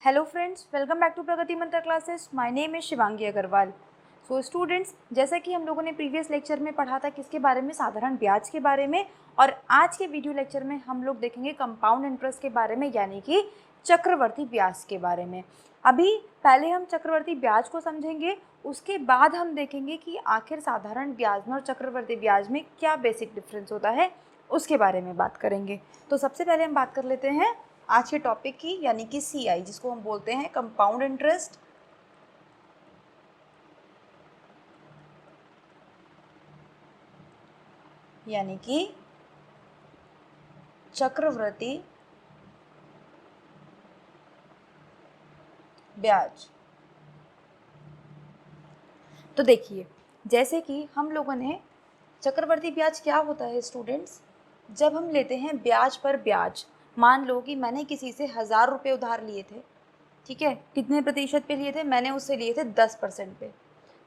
Hello friends, welcome back to Pragati Mantra classes. My name is Shivangi Agarwal. So students, जैसा कि हम लोगों ने प्रीवियस लेक्चर में पढ़ा था किसके बारे में, साधारण ब्याज के बारे में, और आज के वीडियो लेक्चर में हम लोग देखेंगे कंपाउंड इंटरेस्ट के बारे में, यानी कि चक्रवर्ती ब्याज के बारे में। अभी पहले हम चक्रवर्ती ब्याज को समझेंगे, उसके बाद हम देखेंगे कि आखिर साधारण ब्याज में और चक्रवर्ती ब्याज में क्या बेसिक डिफरेंस होता है, उसके बारे में बात करेंगे। तो सबसे पहले हम बात कर लेते हैं आज के टॉपिक की, यानी कि CI, जिसको हम बोलते हैं कंपाउंड इंटरेस्ट, यानी कि चक्रवर्ती ब्याज। तो देखिए, जैसे कि हम लोगों ने चक्रवर्ती ब्याज क्या होता है स्टूडेंट्स, जब हम लेते हैं ब्याज पर ब्याज। मान लो कि मैंने किसी से 1000 रुपये उधार लिए थे, ठीक है, कितने प्रतिशत पे लिए थे, मैंने उससे लिए थे 10% पे।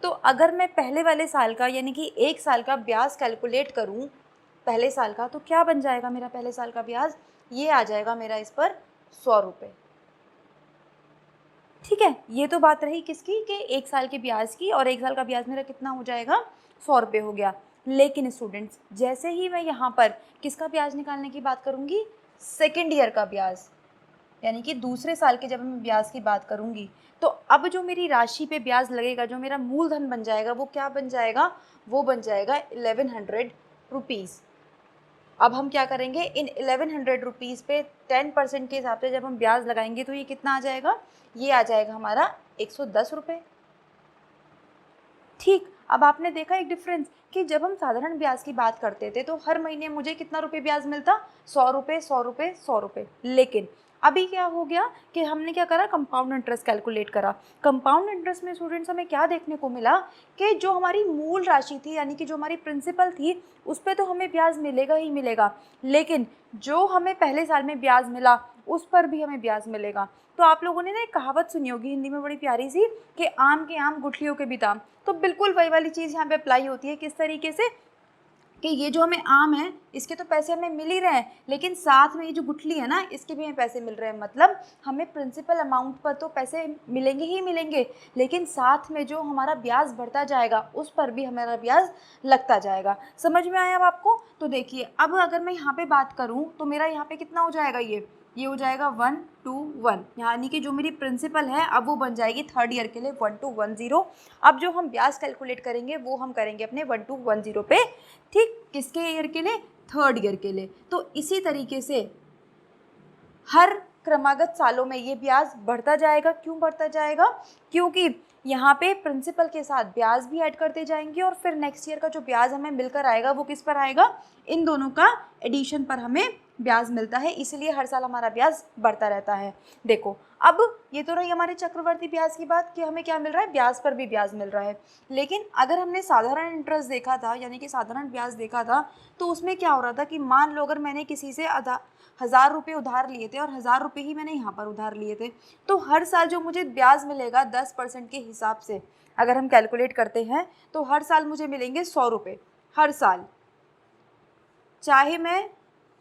तो अगर मैं पहले वाले साल का यानी कि 1 साल का ब्याज कैलकुलेट करूं पहले साल का, तो क्या बन जाएगा मेरा पहले साल का ब्याज, ये आ जाएगा मेरा इस पर 100 रुपये। ठीक है, ये तो बात रही किसकी, कि 1 साल के ब्याज की, और 1 साल का ब्याज मेरा कितना हो जाएगा, 100 रुपये हो गया। लेकिन स्टूडेंट्स, जैसे ही मैं यहाँ पर किसका ब्याज निकालने की बात करूँगी, सेकेंड ईयर का ब्याज, यानी कि दूसरे साल के जब मैं ब्याज की बात करूँगी, तो अब जो मेरी राशि पे ब्याज लगेगा, जो मेरा मूलधन बन जाएगा, वो क्या बन जाएगा, वो बन जाएगा 1100 रुपीज़। अब हम क्या करेंगे, इन 1100 रुपीज़ पे 10% के हिसाब से जब हम ब्याज लगाएंगे तो ये कितना आ जाएगा, ये आ जाएगा हमारा 110 रुपये। ठीक, अब आपने देखा एक डिफरेंस कि जब हम साधारण ब्याज की बात करते थे तो हर महीने मुझे कितना रुपये ब्याज मिलता, 100 रुपये 100 रुपये 100 रुपये। लेकिन अभी क्या हो गया कि हमने क्या करा, कंपाउंड इंटरेस्ट कैलकुलेट करा। कंपाउंड इंटरेस्ट में स्टूडेंट्स हमें क्या देखने को मिला कि जो हमारी मूल राशि थी, यानी कि जो हमारी प्रिंसिपल थी, उस पर तो हमें ब्याज मिलेगा ही मिलेगा, लेकिन जो हमें पहले साल में ब्याज मिला उस पर भी हमें ब्याज मिलेगा। तो आप लोगों ने ना एक कहावत सुनी होगी हिंदी में, बड़ी प्यारी सी, कि आम के आम गुठलियों के भी दाम। तो बिल्कुल वही वाली चीज़ यहाँ पे अप्लाई होती है। किस तरीके से, कि ये जो हमें आम है इसके तो पैसे हमें मिल ही रहे हैं, लेकिन साथ में ये जो गुठली है ना, इसके भी हमें पैसे मिल रहे हैं। मतलब हमें प्रिंसिपल अमाउंट पर तो पैसे मिलेंगे ही मिलेंगे, लेकिन साथ में जो हमारा ब्याज बढ़ता जाएगा उस पर भी हमारा ब्याज लगता जाएगा। समझ में आया अब आपको? तो देखिए, अब अगर मैं यहाँ पे बात करूँ तो मेरा यहाँ पे कितना हो जाएगा, ये हो जाएगा 121, यानी कि जो मेरी प्रिंसिपल है अब वो बन जाएगी थर्ड ईयर के लिए 1210। अब जो हम ब्याज कैलकुलेट करेंगे वो हम करेंगे अपने 1210 पे। ठीक, किसके ईयर के लिए, थर्ड ईयर के लिए। तो इसी तरीके से हर क्रमागत सालों में ये ब्याज बढ़ता जाएगा। क्यों बढ़ता जाएगा, क्योंकि यहाँ पे प्रिंसिपल के साथ ब्याज भी ऐड करते जाएंगे, और फिर नेक्स्ट ईयर का जो ब्याज हमें मिलकर आएगा वो किस पर आएगा, इन दोनों का एडिशन पर हमें ब्याज मिलता है, इसलिए हर साल हमारा ब्याज बढ़ता रहता है। देखो, अब ये तो रही हमारे चक्रवर्ती ब्याज की बात कि हमें क्या मिल रहा है, ब्याज पर भी ब्याज मिल रहा है। लेकिन अगर हमने साधारण इंटरेस्ट देखा था, यानी कि साधारण ब्याज देखा था, तो उसमें क्या हो रहा था कि मान लो अगर मैंने किसी से 1000 रुपये उधार लिए थे और 1000 रुपये ही मैंने यहाँ पर उधार लिए थे, तो हर साल जो मुझे ब्याज मिलेगा 10% के हिसाब से अगर हम कैलकुलेट करते हैं, तो हर साल मुझे मिलेंगे 100 रुपये हर साल, चाहे मैं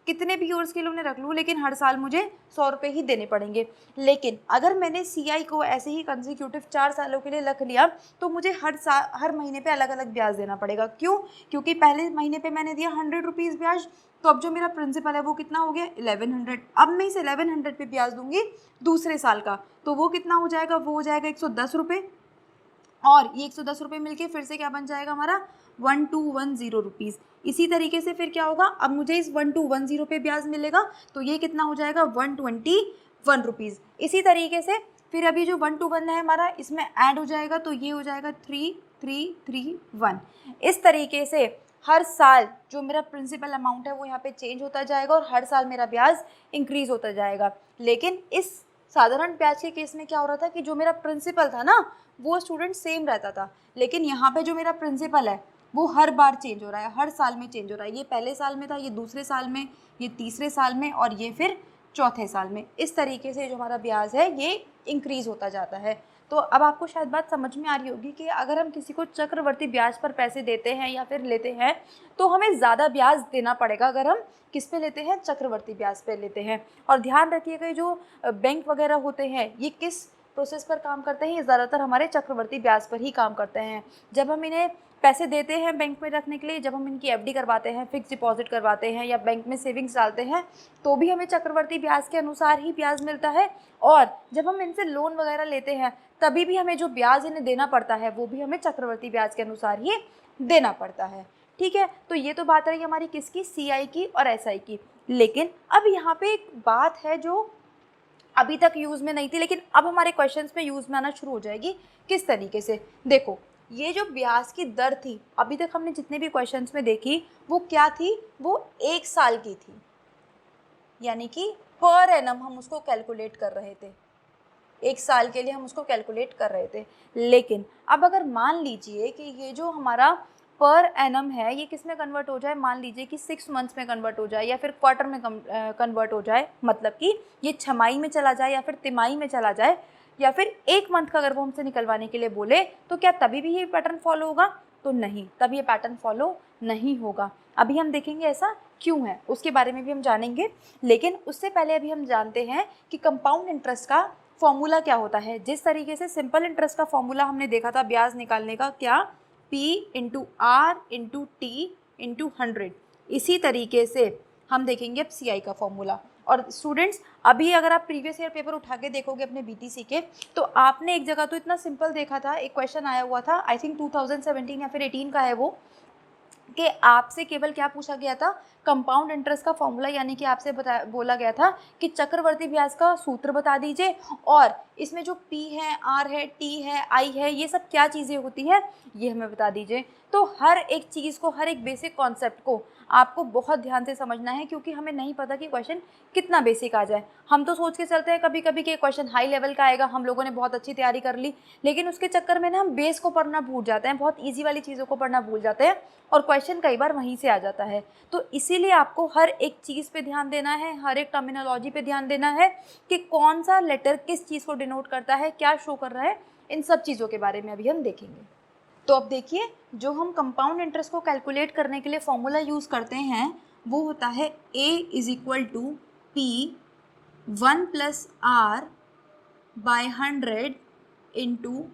कितने भी ईयर्स के लिए उन्हें रख लूँ, लेकिन हर साल मुझे 100 रुपये ही देने पड़ेंगे। लेकिन अगर मैंने CI को ऐसे ही कंसेक्यूटिव 4 सालों के लिए रख लिया, तो मुझे हर महीने पे अलग अलग ब्याज देना पड़ेगा। क्यों, क्योंकि पहले महीने पे मैंने दिया 100 रुपीज़ ब्याज, तो अब जो मेरा प्रिंसिपल है वो कितना हो गया, 1100। अब मैं इस 1100 पे ब्याज दूंगी दूसरे साल का, तो वो कितना हो जाएगा, वो हो जाएगा 110 रुपये, और ये 110 रुपये मिलके फिर से क्या बन जाएगा हमारा, 1210 रुपीज़। इसी तरीके से फिर क्या होगा, अब मुझे इस 1210 पे ब्याज मिलेगा, तो ये कितना हो जाएगा, 121 रुपीज़। इसी तरीके से फिर अभी जो 121 है हमारा, इसमें ऐड हो जाएगा, तो ये हो जाएगा 3331। इस तरीके से हर साल जो मेरा प्रिंसिपल अमाउंट है वो यहाँ पे चेंज होता जाएगा, और हर साल मेरा ब्याज इंक्रीज़ होता जाएगा। लेकिन इस साधारण ब्याज के केस में क्या हो रहा था कि जो मेरा प्रिंसिपल था ना, वो स्टूडेंट सेम रहता था, लेकिन यहाँ पे जो मेरा प्रिंसिपल है वो हर बार चेंज हो रहा है, हर साल में चेंज हो रहा है। ये पहले साल में था, ये दूसरे साल में, ये तीसरे साल में, और ये फिर चौथे साल में। इस तरीके से जो हमारा ब्याज है ये इंक्रीज़ होता जाता है। तो अब आपको शायद बात समझ में आ रही होगी कि अगर हम किसी को चक्रवर्ती ब्याज पर पैसे देते हैं या फिर लेते हैं तो हमें ज़्यादा ब्याज देना पड़ेगा अगर हम किस पे लेते हैं, चक्रवर्ती ब्याज पे लेते हैं। और ध्यान रखिएगा जो बैंक वगैरह होते हैं ये किस प्रोसेस पर काम करते हैं, ये ज़्यादातर हमारे चक्रवर्ती ब्याज पर ही काम करते हैं। जब हम इन्हें पैसे देते हैं बैंक में रखने के लिए, जब हम इनकी एफडी करवाते हैं, फिक्स डिपॉजिट करवाते हैं या बैंक में सेविंग्स डालते हैं तो भी हमें चक्रवर्ती ब्याज के अनुसार ही ब्याज मिलता है। और जब हम इनसे लोन वगैरह लेते हैं तभी भी हमें जो ब्याज इन्हें देना पड़ता है वो भी हमें चक्रवर्ती ब्याज के अनुसार ही देना पड़ता है। ठीक है, तो ये तो बात रही हमारी किसकी, सीआई की और एसआई की। लेकिन अब यहाँ पे एक बात है जो अभी तक यूज़ में नहीं थी लेकिन अब हमारे क्वेश्चंस में यूज़ में आना शुरू हो जाएगी। किस तरीके से, देखो ये जो ब्याज की दर थी अभी तक हमने जितने भी क्वेश्चंस में देखी वो क्या थी, वो 1 साल की थी, यानी कि पर एनम हम उसको कैलकुलेट कर रहे थे, 1 साल के लिए हम उसको कैलकुलेट कर रहे थे। लेकिन अब अगर मान लीजिए कि ये जो हमारा पर एनम है ये किस में कन्वर्ट हो जाए, मान लीजिए कि 6 मंथ्स में कन्वर्ट हो जाए या फिर क्वार्टर में कन्वर्ट हो जाए, मतलब कि ये छमाही में चला जाए या फिर तिमाही में चला जाए या फिर 1 मंथ का अगर वो हमसे निकलवाने के लिए बोले तो क्या तभी भी ये पैटर्न फॉलो होगा, तो नहीं, तब ये पैटर्न फॉलो नहीं होगा। अभी हम देखेंगे ऐसा क्यों है, उसके बारे में भी हम जानेंगे। लेकिन उससे पहले अभी हम जानते हैं कि कंपाउंड इंटरेस्ट का फॉर्मूला क्या होता है। जिस तरीके से सिंपल इंटरेस्ट का फॉर्मूला हमने देखा था ब्याज निकालने का, क्या, P into R into T into 100, इसी तरीके से हम देखेंगे अब CI का फॉर्मूला। और स्टूडेंट्स अभी अगर आप प्रीवियस ईयर पेपर उठा के देखोगे अपने BTC के तो आपने एक जगह तो इतना सिंपल देखा था, एक क्वेश्चन आया हुआ था, आई थिंक 2017 या फिर 18 का है वो, कि आपसे केवल क्या पूछा गया था, कंपाउंड इंटरेस्ट का फॉर्मूला, यानी कि आपसे बोला गया था कि चक्रवर्ती ब्याज का सूत्र बता दीजिए और इसमें जो P है, R है, T है, I है, ये सब क्या चीज़ें होती है ये हमें बता दीजिए। तो हर एक चीज़ को, हर एक बेसिक कॉन्सेप्ट को आपको बहुत ध्यान से समझना है क्योंकि हमें नहीं पता कि क्वेश्चन कितना बेसिक आ जाए। हम तो सोच के चलते हैं कभी कभी कि क्वेश्चन हाई लेवल का आएगा, हम लोगों ने बहुत अच्छी तैयारी कर ली, लेकिन उसके चक्कर में ना हम बेस को पढ़ना भूल जाते हैं, बहुत ईजी वाली चीज़ों को पढ़ना भूल जाते हैं और क्वेश्चन कई बार वहीं से आ जाता है। तो इसीलिए आपको हर एक चीज़ पे ध्यान देना है, हर एक टर्मिनोलॉजी पे ध्यान देना है कि कौन सा लेटर किस चीज़ को डिनोट करता है, क्या शो कर रहा है, इन सब चीज़ों के बारे में अभी हम देखेंगे। तो अब देखिए जो हम कंपाउंड इंटरेस्ट को कैलकुलेट करने के लिए फॉर्मूला यूज़ करते हैं वो होता है A is equal to P 1 plus R by 100 into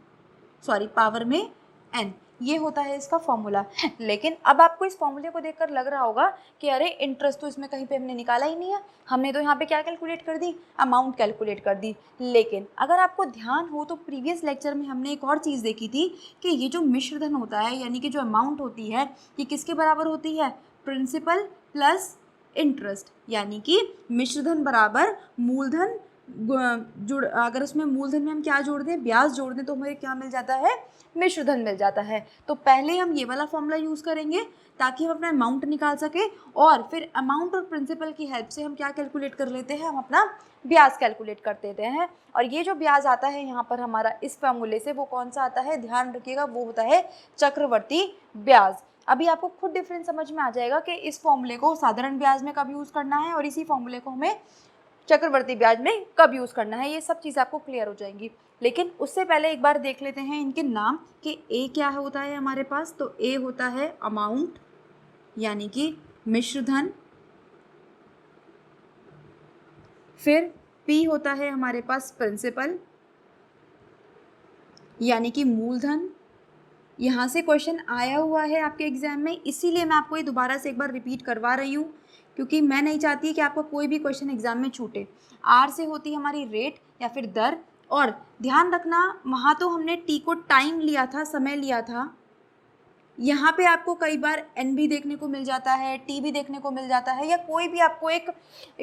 power में N, ये होता है इसका फॉर्मूला। लेकिन अब आपको इस फॉर्मूले को देखकर लग रहा होगा कि अरे इंटरेस्ट तो इसमें कहीं पे हमने निकाला ही नहीं है, हमने तो यहाँ पे क्या कैलकुलेट कर दी, अमाउंट कैलकुलेट कर दी। लेकिन अगर आपको ध्यान हो तो प्रीवियस लेक्चर में हमने एक और चीज़ देखी थी कि ये जो मिश्रधन होता है, यानी कि जो अमाउंट होती है, ये किसके बराबर होती है, प्रिंसिपल प्लस इंटरेस्ट, यानी कि मिश्रधन बराबर मूलधन अगर उसमें मूलधन में हम क्या जोड़ दें, ब्याज जोड़ दें, तो हमें क्या मिल जाता है, मिश्रधन मिल जाता है। तो पहले हम ये वाला फॉर्मूला यूज़ करेंगे ताकि हम अपना अमाउंट निकाल सके और फिर अमाउंट और प्रिंसिपल की हेल्प से हम क्या कैलकुलेट कर लेते हैं, हम अपना ब्याज कैलकुलेट कर देते हैं। और ये जो ब्याज आता है यहाँ पर हमारा इस फॉर्मूले से, वो कौन सा आता है, ध्यान रखिएगा, वो होता है चक्रवर्ती ब्याज। अभी आपको खुद डिफरेंस समझ में आ जाएगा कि इस फॉर्मूले को साधारण ब्याज में कब यूज़ करना है और इसी फॉर्मूले को हमें चक्रवर्ती ब्याज में कब यूज़ करना है, ये सब चीज़ आपको क्लियर हो जाएंगी। लेकिन उससे पहले एक बार देख लेते हैं इनके नाम कि ए क्या होता है हमारे पास। तो ए होता है अमाउंट, यानी कि मिश्रधन। फिर पी होता है हमारे पास प्रिंसिपल, यानी कि मूलधन। यहाँ से क्वेश्चन आया हुआ है आपके एग्जाम में, इसीलिए मैं आपको ये दोबारा से एक बार रिपीट करवा रही हूँ क्योंकि मैं नहीं चाहती कि आपका कोई भी क्वेश्चन एग्जाम में छूटे। आर से होती है हमारी रेट या फिर दर, और ध्यान रखना वहाँ तो हमने टी को टाइम लिया था, समय लिया था, यहाँ पे आपको कई बार एन भी देखने को मिल जाता है, टी भी देखने को मिल जाता है, या कोई भी आपको एक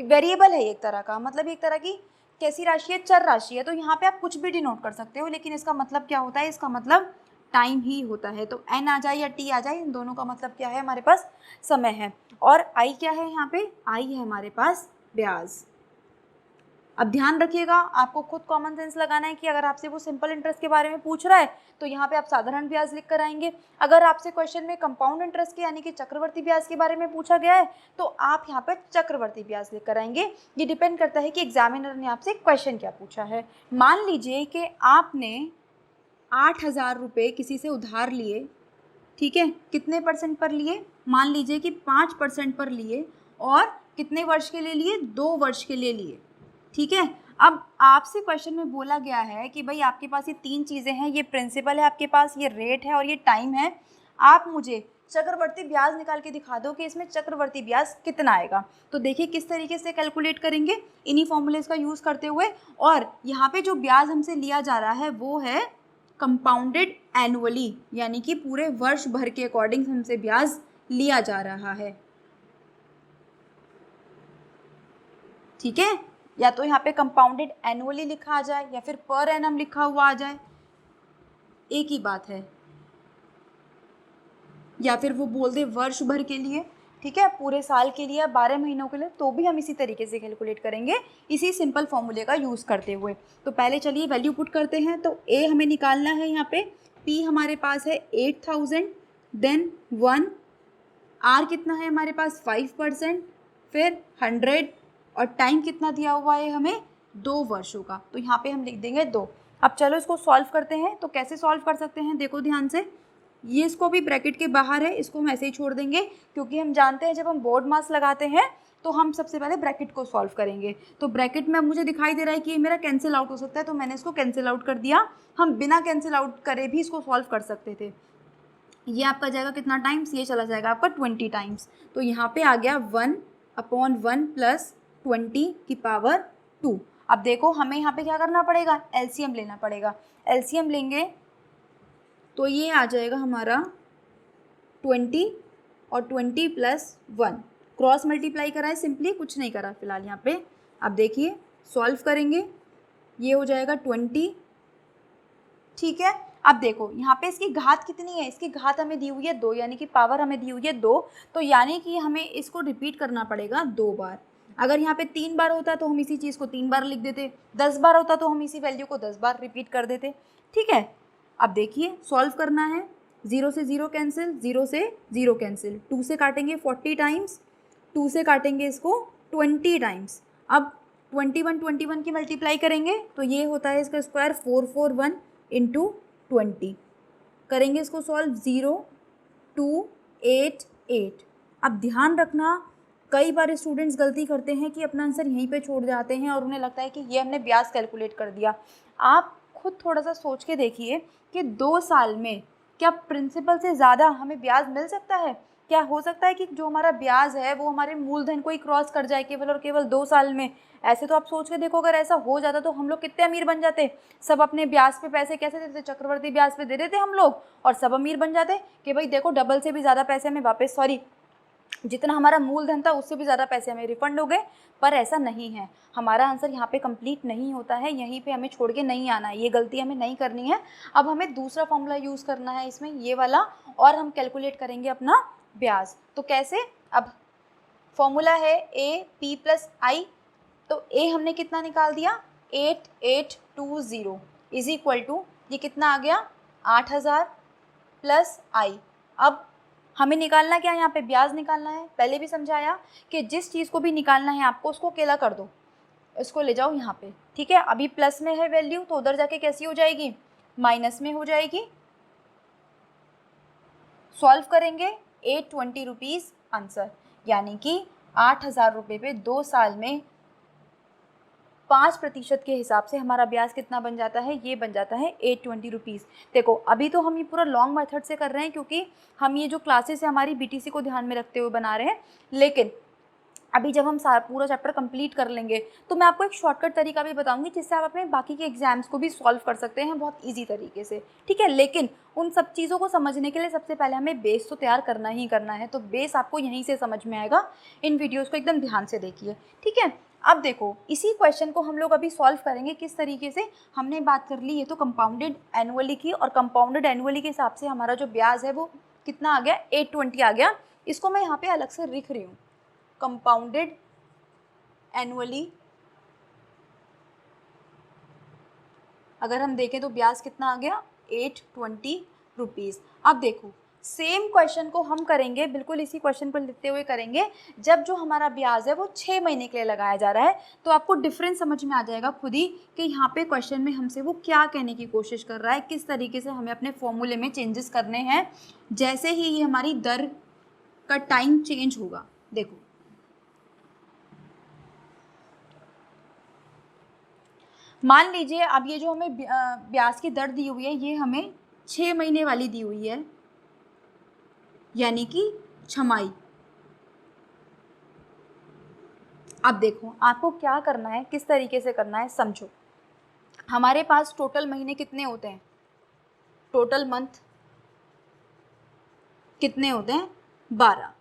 वेरिएबल है एक तरह का, मतलब एक तरह की कैसी राशि है, चर राशि है, तो यहाँ पे आप कुछ भी डिनोट कर सकते हो, लेकिन इसका मतलब क्या होता है, इसका मतलब टाइम ही होता है। तो एन आ जाए या टी आ जाए, इन दोनों का मतलब क्या है, हमारे पास समय है। और आई क्या है यहाँ पे, आई है हमारे पास ब्याज। अब ध्यान रखिएगा, आपको खुद कॉमन सेंस लगाना है कि अगर आपसे वो सिंपल इंटरेस्ट के बारे में पूछ रहा है तो यहाँ पे आप साधारण ब्याज लिख कर आएंगे। अगर आपसे क्वेश्चन में कंपाउंड इंटरेस्ट के यानी कि चक्रवर्ती ब्याज के बारे में पूछा गया है तो आप यहाँ पे चक्रवर्ती ब्याज लिख कर आएंगे। ये डिपेंड करता है कि एग्जामिनर ने आपसे क्वेश्चन क्या पूछा है। मान लीजिए कि आपने 8,000 रुपये किसी से उधार लिए, ठीक है, कितने परसेंट पर लिए, मान लीजिए कि 5% पर लिए, और कितने वर्ष के लिए लिए, 2 वर्ष के लिए लिए, ठीक है। अब आपसे क्वेश्चन में बोला गया है कि भाई आपके पास ये 3 चीज़ें हैं, ये प्रिंसिपल है आपके पास, ये रेट है और ये टाइम है, आप मुझे चक्रवर्ती ब्याज निकाल के दिखा दो कि इसमें चक्रवर्ती ब्याज कितना आएगा। तो देखिए किस तरीके से कैलकुलेट करेंगे, इन्हीं फॉर्मूलेज का यूज़ करते हुए। और यहाँ पे जो ब्याज हमसे लिया जा रहा है वो है कंपाउंडेड एनुअली, यानी कि पूरे वर्ष भर के अकॉर्डिंग हमसे ब्याज लिया जा रहा है, ठीक है। या तो यहाँ पे कंपाउंडेड एनुअली लिखा आ जाए या फिर पर एनम लिखा हुआ आ जाए, एक ही बात है, या फिर वो बोल दे वर्ष भर के लिए, ठीक है, पूरे साल के लिए, 12 महीनों के लिए, तो भी हम इसी तरीके से कैलकुलेट करेंगे, इसी सिंपल फॉर्मूले का यूज़ करते हुए। तो पहले चलिए वैल्यू पुट करते हैं। तो ए हमें निकालना है, यहाँ पे पी हमारे पास है 8,000, देन 1, आर कितना है हमारे पास 5%, फिर 100, और टाइम कितना दिया हुआ है हमें 2 वर्षों का, तो यहाँ पे हम लिख देंगे 2। अब चलो इसको सॉल्व करते हैं। तो कैसे सॉल्व कर सकते हैं, देखो ध्यान से, ये इसको भी ब्रैकेट के बाहर है, इसको हम ऐसे ही छोड़ देंगे, क्योंकि हम जानते हैं जब हम बोर्ड मास लगाते हैं तो हम सबसे पहले ब्रैकेट को सॉल्व करेंगे। तो ब्रैकेट में अब मुझे दिखाई दे रहा है कि ये मेरा कैंसिल आउट हो सकता है, तो मैंने इसको कैंसिल आउट कर दिया। हम बिना कैंसिल आउट करे भी इसको सॉल्व कर सकते थे। ये आपका जाएगा कितना टाइम्स, ये चला जाएगा आपका 20 टाइम्स। तो यहाँ पे आ गया 1/1 + 20 की पावर 2। अब देखो हमें यहाँ पे क्या करना पड़ेगा, एलसीएम लेना पड़ेगा। एलसीएम लेंगे तो ये आ जाएगा हमारा 20 और 20 + 1, क्रॉस मल्टीप्लाई करा है सिंपली, कुछ नहीं करा फिलहाल यहाँ पे। अब देखिए सॉल्व करेंगे, ये हो जाएगा 20, ठीक है। अब देखो यहाँ पे इसकी घात कितनी है, इसकी घात हमें दी हुई है 2, यानी कि पावर हमें दी हुई है 2, तो यानी कि हमें इसको रिपीट करना पड़ेगा 2 बार। अगर यहाँ पे 3 बार होता तो हम इसी चीज़ को 3 बार लिख देते, 10 बार होता तो हम इसी वैल्यू को 10 बार रिपीट कर देते, ठीक है। अब देखिए सॉल्व करना है, 0 से 0 कैंसिल, 0 से 0 कैंसिल, 2 से काटेंगे 40 टाइम्स, 2 से काटेंगे इसको 20 टाइम्स। अब 21 की मल्टीप्लाई करेंगे तो ये होता है इसका स्क्वायर 441 × 20, करेंगे इसको सॉल्व 0 2 8 8। अब ध्यान रखना, कई बार स्टूडेंट्स गलती करते हैं कि अपना आंसर यहीं पे छोड़ जाते हैं और उन्हें लगता है कि ये हमने ब्याज कैलकुलेट कर दिया। आप खुद थोड़ा सा सोच के देखिए कि 2 साल में क्या प्रिंसिपल से ज़्यादा हमें ब्याज मिल सकता है? क्या हो सकता है कि जो हमारा ब्याज है वो हमारे मूलधन को ही क्रॉस कर जाए केवल और केवल 2 साल में? ऐसे तो आप सोच के देखो, अगर ऐसा हो जाता तो हम लोग कितने अमीर बन जाते। सब अपने ब्याज पे पैसे कैसे देते, चक्रवर्ती ब्याज पे दे देते हम लोग, और सब अमीर बन जाते कि भाई देखो डबल से भी ज़्यादा पैसे हमें वापस, सॉरी जितना हमारा मूलधन था उससे भी ज़्यादा पैसे हमें रिफंड हो गए। पर ऐसा नहीं है, हमारा आंसर यहाँ पे कंप्लीट नहीं होता है, यहीं पे हमें छोड़ के नहीं आना है, ये गलती हमें नहीं करनी है। अब हमें दूसरा फॉर्मूला यूज़ करना है इसमें, ये वाला, और हम कैलकुलेट करेंगे अपना ब्याज। तो कैसे, अब फॉर्मूला है AP + I, तो A हमने कितना निकाल दिया 8820 इज इक्वल टू, ये कितना आ गया 8,000 + I। अब हमें निकालना क्या है, यहाँ पे ब्याज निकालना है। पहले भी समझाया कि जिस चीज़ को भी निकालना है आपको उसको अकेला कर दो, इसको ले जाओ यहाँ पे, ठीक है। अभी प्लस में है वैल्यू तो उधर जाके कैसी हो जाएगी, माइनस में हो जाएगी। सॉल्व करेंगे 820 रुपीज़ आंसर, यानी कि 8,000 रुपये पे 2 साल में 5% के हिसाब से हमारा ब्याज कितना बन जाता है, ये बन जाता है 820 रुपीज़। देखो अभी तो हम ये पूरा लॉन्ग मेथड से कर रहे हैं क्योंकि हम ये जो क्लासेस है हमारी BTC को ध्यान में रखते हुए बना रहे हैं, लेकिन अभी जब हम पूरा चैप्टर कंप्लीट कर लेंगे तो मैं आपको एक शॉर्टकट तरीका भी बताऊंगी जिससे आप अपने बाकी के एग्जाम्स को भी सॉल्व कर सकते हैं बहुत इजी तरीके से, ठीक है। लेकिन उन सब चीज़ों को समझने के लिए सबसे पहले हमें बेस तो तैयार करना ही करना है, तो बेस आपको यहीं से समझ में आएगा। इन वीडियोज़ को एकदम ध्यान से देखिए, ठीक है। अब देखो इसी क्वेश्चन को हम लोग अभी सॉल्व करेंगे किस तरीके से। हमने बात कर ली ये तो कंपाउंडेड एनुअली की, और कंपाउंडेड एनुअली के हिसाब से हमारा जो ब्याज है वो कितना आ गया 820 आ गया। इसको मैं यहाँ पे अलग से लिख रही हूँ, कंपाउंडेड एनुअली अगर हम देखें तो ब्याज कितना आ गया 820 रुपीज़। अब देखो सेम क्वेश्चन को हम करेंगे, बिल्कुल इसी क्वेश्चन पर लिखते हुए करेंगे जब जो हमारा ब्याज है वो 6 महीने के लिए लगाया जा रहा है। तो आपको डिफरेंस समझ में आ जाएगा खुद ही कि यहाँ पे क्वेश्चन में हमसे वो क्या कहने की कोशिश कर रहा है, किस तरीके से हमें अपने फॉर्मूले में चेंजेस करने हैं जैसे ही ये हमारी दर का टाइम चेंज होगा। देखो मान लीजिए अब ये जो हमें ब्याज की दर दी हुई है ये हमें 6 महीने वाली दी हुई है, यानी कि छमाही। अब देखो आपको क्या करना है, किस तरीके से करना है समझो। हमारे पास टोटल महीने कितने होते हैं, टोटल मंथ कितने होते हैं 12,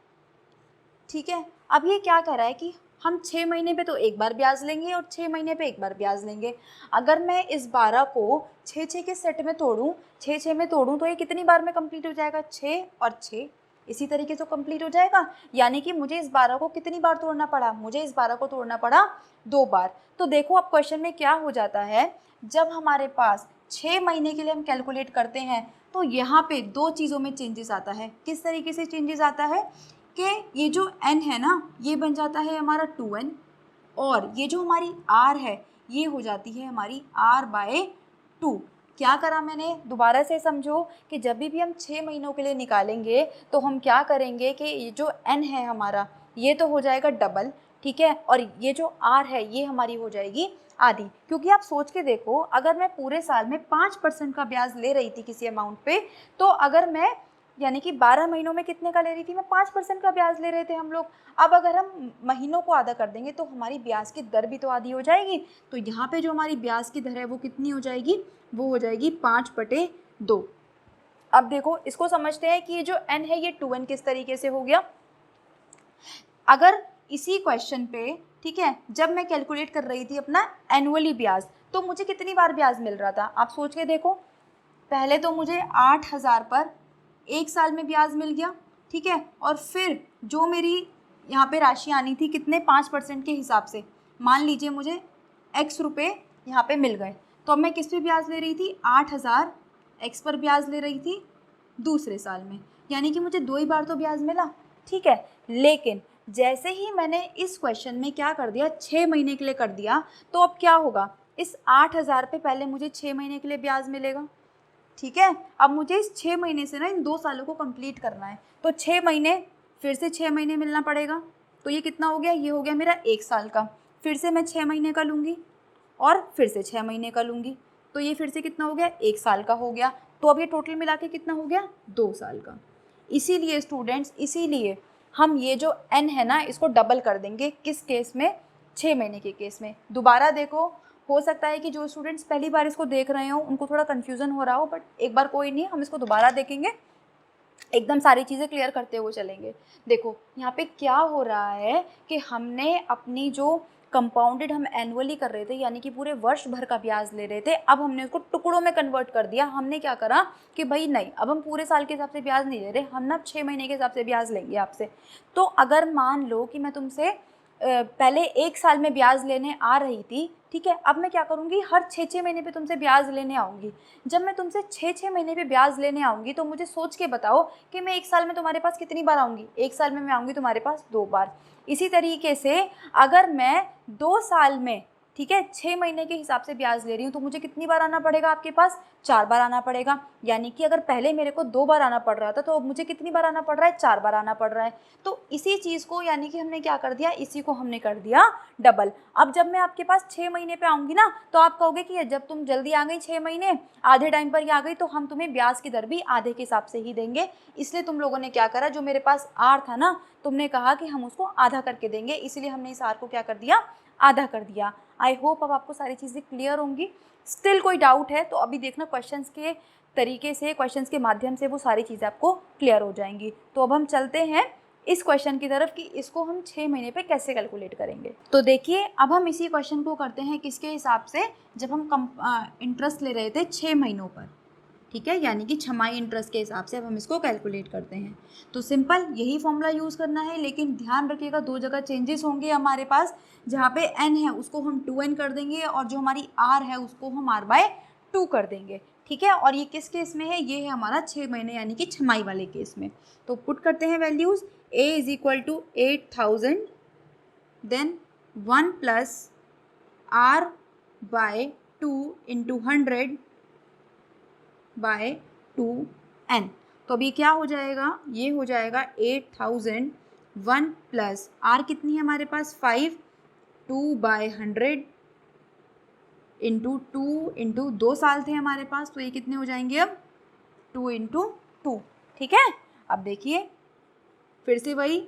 ठीक है। अब ये क्या कर रहा है कि हम 6 महीने पे तो एक बार ब्याज लेंगे और 6 महीने पे एक बार ब्याज लेंगे। अगर मैं इस 12 को 6 के सेट में तोड़ूं, 6 में तोड़ूं तो ये कितनी बार में कंप्लीट हो जाएगा, 6 और 6 इसी तरीके से कंप्लीट हो जाएगा। यानी कि मुझे इस 12 को कितनी बार तोड़ना पड़ा, मुझे इस 12 को तोड़ना पड़ा 2 बार। तो देखो अब क्वेश्चन में क्या हो जाता है, जब हमारे पास 6 महीने के लिए हम कैलकुलेट करते हैं तो यहाँ पे 2 चीज़ों में चेंजेस आता है। किस तरीके से चेंजेस आता है कि ये जो n है ना ये बन जाता है हमारा 2n, और ये जो हमारी r है ये हो जाती है हमारी r/2। क्या करा मैंने, दोबारा से समझो कि जब भी हम 6 महीनों के लिए निकालेंगे तो हम क्या करेंगे कि ये जो n है हमारा ये तो हो जाएगा डबल, ठीक है, और ये जो r है ये हमारी हो जाएगी आधी। क्योंकि आप सोच के देखो अगर मैं पूरे साल में 5% का ब्याज ले रही थी किसी अमाउंट पे, तो अगर मैं यानी कि 12 महीनों में कितने का ले रही थी मैं, 5% का ब्याज ले रहे थे हम लोग। अब अगर हम महीनों को आधा कर देंगे तो हमारी ब्याज की दर भी तो आधी हो जाएगी। तो यहाँ पे जो हमारी ब्याज की दर है वो कितनी हो जाएगी, वो हो जाएगी 5/2। अब देखो इसको समझते हैं कि ये जो n है ये 2n किस तरीके से हो गया। अगर इसी क्वेश्चन पे, ठीक है, जब मैं कैलकुलेट कर रही थी अपना एनुअली ब्याज तो मुझे कितनी बार ब्याज मिल रहा था, आप सोच के देखो। पहले तो मुझे 8,000 पर एक साल में ब्याज मिल गया, ठीक है, और फिर जो मेरी यहाँ पे राशि आनी थी कितने 5% के हिसाब से, मान लीजिए मुझे x रुपये यहाँ पे मिल गए, तो अब मैं किस पे ब्याज ले रही थी, 8,000 x पर ब्याज ले रही थी दूसरे साल में, यानी कि मुझे 2 ही बार तो ब्याज मिला, ठीक है। लेकिन जैसे ही मैंने इस क्वेश्चन में क्या कर दिया, 6 महीने के लिए कर दिया, तो अब क्या होगा, इस 8,000 पे पहले मुझे 6 महीने के लिए ब्याज मिलेगा, ठीक है। अब मुझे इस 6 महीने से ना इन 2 सालों को कंप्लीट करना है, तो 6 महीने फिर से 6 महीने मिलना पड़ेगा, तो ये कितना हो गया, ये हो गया मेरा 1 साल का। फिर से मैं 6 महीने का लूँगी और फिर से 6 महीने का लूँगी, तो ये फिर से कितना हो गया, 1 साल का हो गया। तो अब ये टोटल मिला के कितना हो गया, 2 साल का। इसीलिए स्टूडेंट्स, इसीलिए हम ये जो n है ना इसको डबल कर देंगे, किस केस में, 6 महीने के केस में। दोबारा देखो, हो सकता है कि जो स्टूडेंट्स पहली बार इसको देख रहे हो उनको थोड़ा कन्फ्यूज़न हो रहा हो, बट एक बार कोई नहीं, हम इसको दोबारा देखेंगे, एकदम सारी चीज़ें क्लियर करते हुए चलेंगे। देखो यहाँ पे क्या हो रहा है कि हमने अपनी जो कंपाउंडेड हम एनुअली कर रहे थे यानी कि पूरे वर्ष भर का ब्याज ले रहे थे, अब हमने उसको टुकड़ों में कन्वर्ट कर दिया। हमने क्या करा कि भाई नहीं, अब हम पूरे साल के हिसाब से ब्याज नहीं ले रहे, हम ना 6 महीने के हिसाब से ब्याज लेंगे आपसे। तो अगर मान लो कि मैं तुमसे पहले 1 साल में ब्याज लेने आ रही थी, ठीक है, अब मैं क्या करूँगी, हर 6-6 महीने पे तुमसे ब्याज लेने आऊँगी। जब मैं तुमसे 6-6 महीने पे ब्याज लेने आऊँगी तो मुझे सोच के बताओ कि मैं 1 साल में तुम्हारे पास कितनी बार आऊँगी, 1 साल में मैं आऊँगी तुम्हारे पास 2 बार। इसी तरीके से अगर मैं 2 साल में, ठीक है, 6 महीने के हिसाब से ब्याज ले रही हूँ तो मुझे कितनी बार आना पड़ेगा आपके पास, 4 बार आना पड़ेगा। यानी कि अगर पहले मेरे को 2 बार आना पड़ रहा था तो अब मुझे कितनी बार आना पड़ रहा है, 4 बार आना पड़ रहा है। तो इसी चीज़ को यानी कि हमने क्या कर दिया, इसी को हमने कर दिया डबल। अब जब मैं आपके पास 6 महीने पे आऊँगी ना तो आप कहोगे कि जब तुम जल्दी आ गई 6 महीने, आधे टाइम पर ही आ गई, तो हम तुम्हें ब्याज की दर भी आधे के हिसाब से ही देंगे। इसलिए तुम लोगों ने क्या करा, जो मेरे पास आर था ना, तुमने कहा कि हम उसको आधा करके देंगे, इसलिए हमने इस आर को क्या कर दिया, आधा कर दिया। आई होप अब आपको सारी चीज़ें क्लियर होंगी। स्टिल कोई डाउट है तो अभी देखना क्वेश्चंस के तरीके से, क्वेश्चंस के माध्यम से वो सारी चीज़ें आपको क्लियर हो जाएंगी। तो अब हम चलते हैं इस क्वेश्चन की तरफ कि इसको हम 6 महीने पे कैसे कैलकुलेट करेंगे। तो देखिए अब हम इसी क्वेश्चन को करते हैं किसके हिसाब से, जब हम इंटरेस्ट ले रहे थे 6 महीनों पर, ठीक है, यानी कि छमाही इंटरेस्ट के हिसाब से अब हम इसको कैलकुलेट करते हैं। तो सिंपल यही फॉर्मूला यूज़ करना है, लेकिन ध्यान रखिएगा 2 जगह चेंजेस होंगे हमारे पास। जहाँ पे n है उसको हम 2n कर देंगे और जो हमारी r है उसको हम r/2 2 कर देंगे, ठीक है। और ये किस केस में है, ये है हमारा 6 महीने यानी कि छमाही वाले केस में। तो पुट करते हैं values, a is equal to 8000 then 1 plus r by 2 into 100 by 2n। तो अभी क्या हो जाएगा, ये हो जाएगा 8000 1 प्लस r कितनी है हमारे पास 5 2 बाय 100 इंटू 2 इंटू 2 साल थे हमारे पास, तो ये कितने हो जाएंगे अब 2 इंटू 2, ठीक है। अब देखिए फिर से वही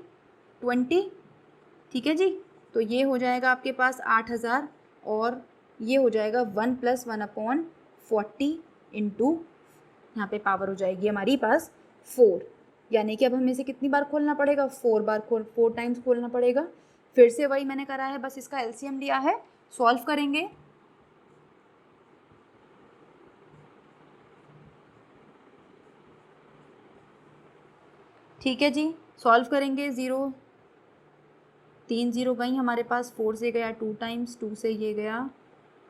20, ठीक है जी। तो ये हो जाएगा आपके पास 8000 और ये हो जाएगा 1 प्लस 1/40 इंटू, यहाँ पे पावर हो जाएगी हमारी पास 4, यानी कि अब हमें इसे कितनी बार खोलना पड़ेगा, 4 टाइम्स खोलना पड़ेगा। फिर से वही मैंने करा है, बस इसका एलसीएम लिया है, सॉल्व करेंगे। ठीक है जी, सॉल्व करेंगे। 0 3 0 गई हमारे पास, 4 से गया 2 टाइम्स, 2 से ये गया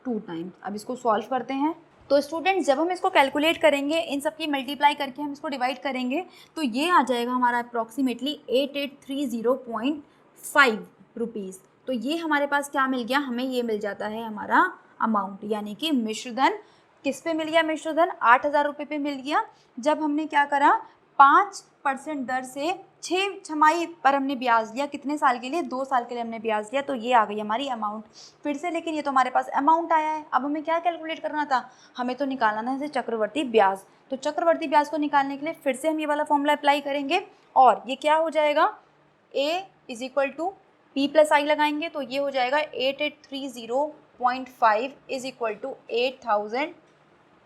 2 टाइम्स। अब इसको सॉल्व करते हैं। तो स्टूडेंट्स जब हम इसको कैलकुलेट करेंगे, इन सब की मल्टीप्लाई करके हम इसको डिवाइड करेंगे, तो ये आ जाएगा हमारा अप्रॉक्सीमेटली 8830.5 रुपीज़। तो ये हमारे पास क्या मिल गया, हमें ये मिल जाता है हमारा अमाउंट, यानी कि मिश्रधन किस पे मिल गया, मिश्रधन 8000 रुपये पे मिल गया। जब हमने क्या करा, 5% दर से 6 छमाही पर हमने ब्याज लिया, कितने साल के लिए, 2 साल के लिए हमने ब्याज लिया, तो ये आ गई हमारी अमाउंट। फिर से लेकिन ये तो हमारे पास अमाउंट आया है, अब हमें क्या कैलकुलेट करना था, हमें तो निकालना है चक्रवर्ती ब्याज। तो चक्रवर्ती ब्याज को निकालने के लिए फिर से हम ये वाला फॉर्मूला अप्लाई करेंगे, और ये क्या हो जाएगा, a is equal to p plus I लगाएंगे, तो ये हो जाएगा 8830.5 is equal to 8000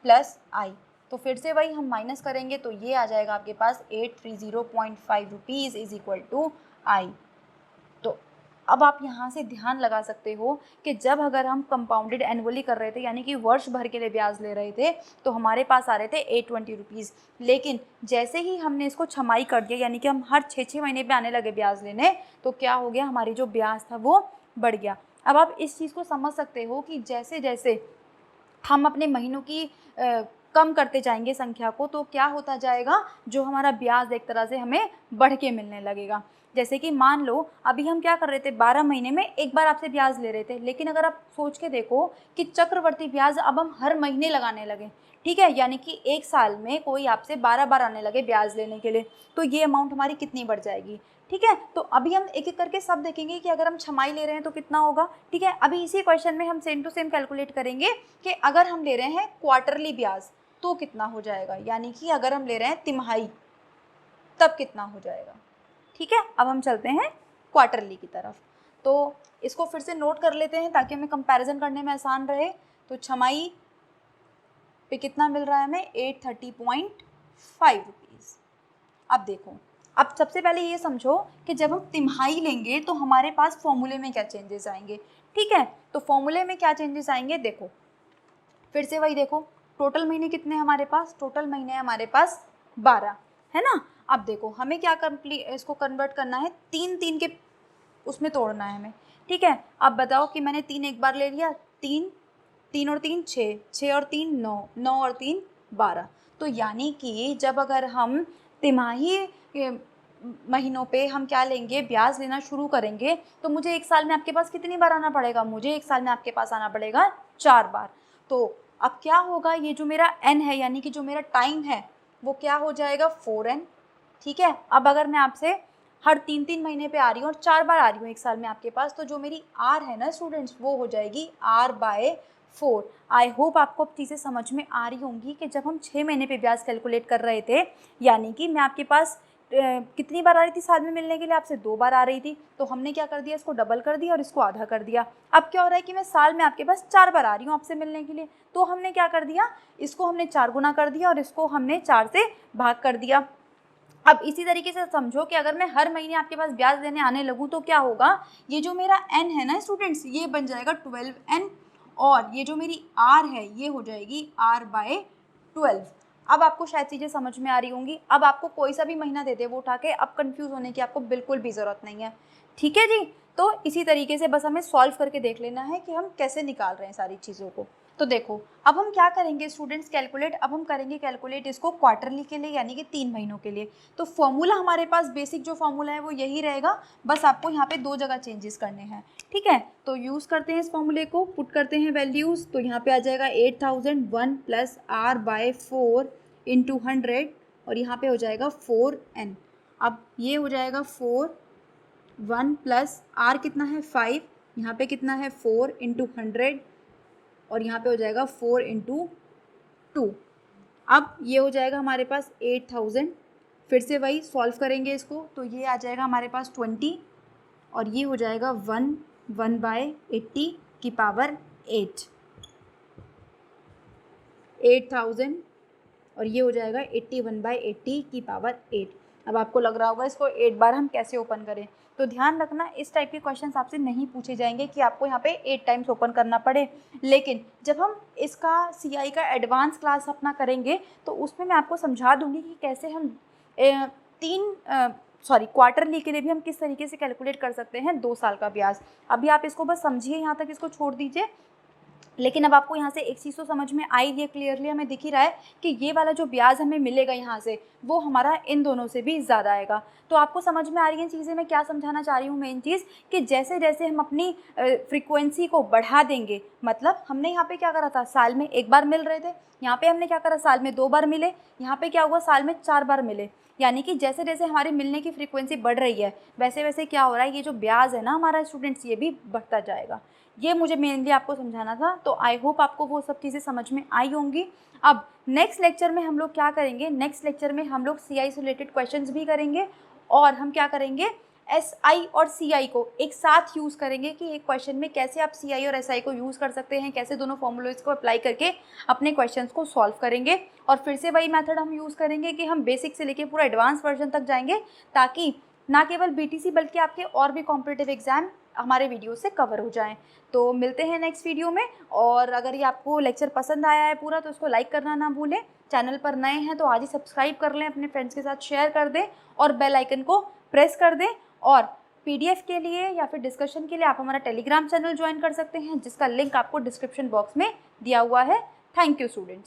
plus I. तो फिर से वही हम माइनस करेंगे, तो ये आ जाएगा आपके पास 830.5 रुपीज़ इज इक्वल टू आई। तो अब आप यहाँ से ध्यान लगा सकते हो कि जब अगर हम कंपाउंडेड एनुअली कर रहे थे, यानी कि वर्ष भर के लिए ब्याज ले रहे थे, तो हमारे पास आ रहे थे 820 रुपीज़। लेकिन जैसे ही हमने इसको छमाही कर दिया, यानी कि हम हर 6 महीने पे आने लगे ब्याज लेने, तो क्या हो गया, हमारी जो ब्याज था वो बढ़ गया। अब आप इस चीज़ को समझ सकते हो कि जैसे जैसे हम अपने महीनों की कम करते जाएंगे संख्या को, तो क्या होता जाएगा, जो हमारा ब्याज एक तरह से हमें बढ़ के मिलने लगेगा। जैसे कि मान लो अभी हम क्या कर रहे थे, 12 महीने में एक बार आपसे ब्याज ले रहे थे, लेकिन अगर आप सोच के देखो कि चक्रवर्ती ब्याज अब हम हर महीने लगाने लगे, ठीक है, यानी कि एक साल में कोई आपसे 12 बार आने लगे ब्याज लेने के लिए, तो ये अमाउंट हमारी कितनी बढ़ जाएगी, ठीक है। तो अभी हम एक एक करके सब देखेंगे कि अगर हम छमाही ले रहे हैं तो कितना होगा, ठीक है। अभी इसी क्वेश्चन में हम सेम टू सेम कैलकुलेट करेंगे कि अगर हम ले रहे हैं क्वार्टरली ब्याज तो कितना हो जाएगा, यानी कि अगर हम ले रहे हैं तिमाही तब कितना हो जाएगा, ठीक है। अब हम चलते हैं क्वार्टरली की तरफ, तो इसको फिर से नोट कर लेते हैं ताकि हमें कंपैरिजन करने में आसान रहे। तो छमाही पे कितना मिल रहा है हमें, 830.5 रुपीज़। अब देखो, अब सबसे पहले ये समझो कि जब हम तिमाही लेंगे तो हमारे पास फॉर्मूले में क्या चेंजेस आएंगे, ठीक है। तो फॉर्मूले में क्या चेंजेस आएंगे, देखो फिर से वही देखो, टोटल महीने कितने हमारे पास, टोटल महीने हमारे पास 12 है ना। अब देखो हमें क्या इसको कन्वर्ट करना है, 3 के उसमें तोड़ना है हमें, ठीक है। अब बताओ कि मैंने 3 एक बार ले लिया, 3 और 3 6, 6 और 3 9, 9 और 3 12। तो यानी कि जब अगर हम तिमाही महीनों पे हम क्या लेंगे, ब्याज लेना शुरू करेंगे, तो मुझे एक साल में आपके पास कितनी बार आना पड़ेगा, मुझे एक साल में आपके पास आना पड़ेगा 4 बार। तो अब क्या होगा, ये जो मेरा n है, यानी कि जो मेरा टाइम है वो क्या हो जाएगा 4n, ठीक है। अब अगर मैं आपसे हर 3 महीने पे आ रही हूँ और 4 बार आ रही हूँ एक साल में आपके पास, तो जो मेरी r है ना स्टूडेंट्स, वो हो जाएगी r/4। आई होप आपको अब चीज़ें समझ में आ रही होंगी कि जब हम 6 महीने पे ब्याज कैलकुलेट कर रहे थे, यानी कि मैं आपके पास कितनी बार आ रही थी साल में मिलने के लिए, आपसे 2 बार आ रही थी, तो हमने क्या कर दिया, इसको डबल कर दिया और इसको आधा कर दिया। अब क्या हो रहा है कि मैं साल में आपके पास 4 बार आ रही हूँ आपसे मिलने के लिए, तो हमने क्या कर दिया, इसको हमने 4 गुना कर दिया और इसको हमने 4 से भाग कर दिया। अब इसी तरीके से समझो कि अगर मैं हर महीने आपके पास ब्याज देने आने लगूँ तो क्या होगा, ये जो मेरा n है ना स्टूडेंट्स, ये बन जाएगा 12n, और ये जो मेरी r है ये हो जाएगी r/12। अब आपको शायद चीज़ें समझ में आ रही होंगी। अब आपको कोई सा भी महीना दे दे वो उठा के, अब कंफ्यूज होने की आपको बिल्कुल भी ज़रूरत नहीं है, ठीक है जी। तो इसी तरीके से बस हमें सॉल्व करके देख लेना है कि हम कैसे निकाल रहे हैं सारी चीज़ों को। तो देखो अब हम क्या करेंगे स्टूडेंट्स कैलकुलेट, अब हम करेंगे कैलकुलेट इसको क्वार्टरली के लिए यानी कि 3 महीनों के लिए। तो फॉर्मूला हमारे पास बेसिक जो फॉर्मूला है वो यही रहेगा, बस आपको यहाँ पे 2 जगह चेंजेस करने हैं, ठीक है। तो यूज़ करते हैं इस फॉर्मूले को, पुट करते हैं वैल्यूज़। तो यहाँ पे आ जाएगा 8001 प्लस R/4 इंटू 100 और यहाँ पे हो जाएगा 4n। अब ये हो जाएगा 1 प्लस R कितना है 5, यहाँ पे कितना है 4 इंटू 100 और यहाँ पे हो जाएगा 4 इंटू 2। अब ये हो जाएगा हमारे पास 8000, फिर से वही सॉल्व करेंगे इसको, तो ये आ जाएगा हमारे पास 20 और ये हो जाएगा 1/80 की पावर 8, 8000 और ये हो जाएगा 81/80 की पावर 8। अब आपको लग रहा होगा इसको 8 बार हम कैसे ओपन करें, तो ध्यान रखना इस टाइप के क्वेश्चंस आपसे नहीं पूछे जाएंगे कि आपको यहाँ पे 8 टाइम्स ओपन करना पड़े। लेकिन जब हम इसका CI का एडवांस क्लास अपना करेंगे तो उसमें मैं आपको समझा दूंगी कि कैसे हम क्वार्टरली के लिए भी हम किस तरीके से कैलकुलेट कर सकते हैं 2 साल का ब्याज। अभी आप इसको बस समझिए, यहाँ तक इसको छोड़ दीजिए। लेकिन अब आपको यहाँ से एक चीज़ तो समझ में आई है, क्लियरली हमें दिख ही रहा है कि ये वाला जो ब्याज हमें मिलेगा यहाँ से वो हमारा इन दोनों से भी ज़्यादा आएगा। तो आपको समझ में आ रही है चीज़ें, मैं क्या समझाना चाह रही हूँ मेन चीज़, कि जैसे जैसे हम अपनी फ्रीक्वेंसी को बढ़ा देंगे, मतलब हमने यहाँ पे क्या करा था साल में 1 बार मिल रहे थे, यहाँ पे हमने क्या करा साल में 2 बार मिले, यहाँ पे क्या हुआ साल में 4 बार मिले। यानी कि जैसे जैसे हमारी मिलने की फ्रीक्वेंसी बढ़ रही है वैसे वैसे क्या हो रहा है, ये जो ब्याज है ना हमारा स्टूडेंट्स ये भी बढ़ता जाएगा। ये मुझे मेनली आपको समझाना था, तो आई होप आपको वो सब चीज़ें समझ में आई होंगी। अब नेक्स्ट लेक्चर में हम लोग क्या करेंगे, नेक्स्ट लेक्चर में हम लोग CI से रिलेटेड क्वेश्चंस भी करेंगे और हम क्या करेंगे SI और CI को एक साथ यूज़ करेंगे कि एक क्वेश्चन में कैसे आप CI और SI को यूज़ कर सकते हैं, कैसे दोनों फॉर्मूलेज को अप्लाई करके अपने क्वेश्चंस को सॉल्व करेंगे। और फिर से वही मेथड हम यूज़ करेंगे कि हम बेसिक से लेके पूरा एडवांस वर्जन तक जाएंगे, ताकि ना केवल BTC बल्कि आपके और भी कॉम्पिटिटिव एग्जाम हमारे वीडियो से कवर हो जाएं। तो मिलते हैं नेक्स्ट वीडियो में, और अगर ये आपको लेक्चर पसंद आया है पूरा तो इसको लाइक करना ना भूलें। चैनल पर नए हैं तो आज ही सब्सक्राइब कर लें, अपने फ्रेंड्स के साथ शेयर कर दें और बेल आइकन को प्रेस कर दें। और PDF के लिए या फिर डिस्कशन के लिए आप हमारा टेलीग्राम चैनल ज्वाइन कर सकते हैं, जिसका लिंक आपको डिस्क्रिप्शन बॉक्स में दिया हुआ है। Thank you students.